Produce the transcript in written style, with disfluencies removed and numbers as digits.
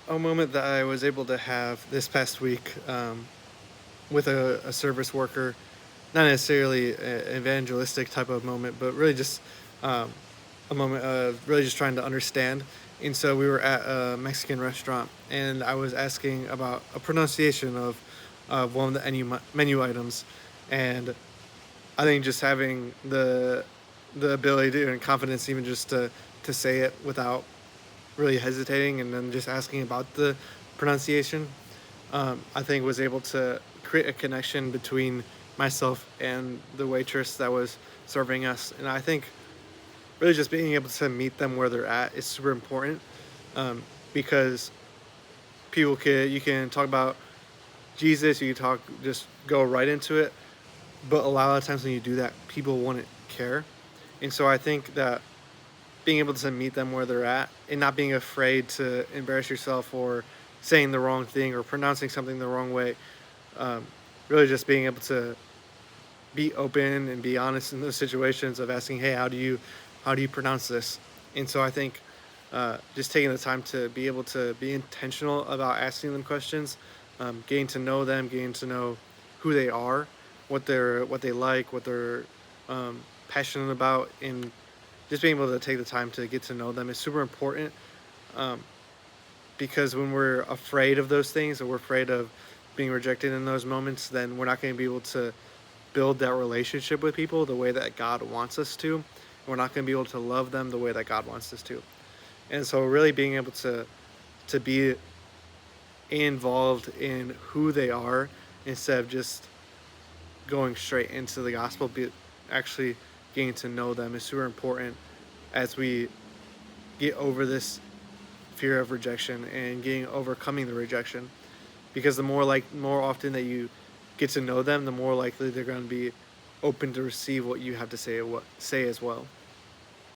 a moment that I was able to have this past week with a service worker, not necessarily an evangelistic type of moment, but really just um, a moment of really just trying to understand. And so we were at a Mexican restaurant, and I was asking about a pronunciation of one of the menu items, and I think just having the ability to, and confidence even just to say it without really hesitating, and then just asking about the pronunciation, I think was able to create a connection between myself and the waitress that was serving us. And I think really just being able to meet them where they're at is super important, because you can talk about Jesus, you can just go right into it, but a lot of times when you do that, people wouldn't care. And so I think that being able to meet them where they're at and not being afraid to embarrass yourself or saying the wrong thing or pronouncing something the wrong way, um, really just being able to be open and be honest in those situations of asking, hey, how do you pronounce this? And so I think just taking the time to be able to be intentional about asking them questions, getting to know them, getting to know who they are, what they like, what they're passionate about, and just being able to take the time to get to know them is super important. Um, because when we're afraid of those things, or we're afraid of being rejected in those moments, then we're not going to be able to build that relationship with people the way that God wants us to. And we're not going to be able to love them the way that God wants us to. And so, really being able to be involved in who they are instead of just going straight into the gospel, be actually getting to know them is super important as we get over this fear of rejection and getting overcoming the rejection, because more often that you get to know them, the more likely they're going to be open to receive what you have to say as well.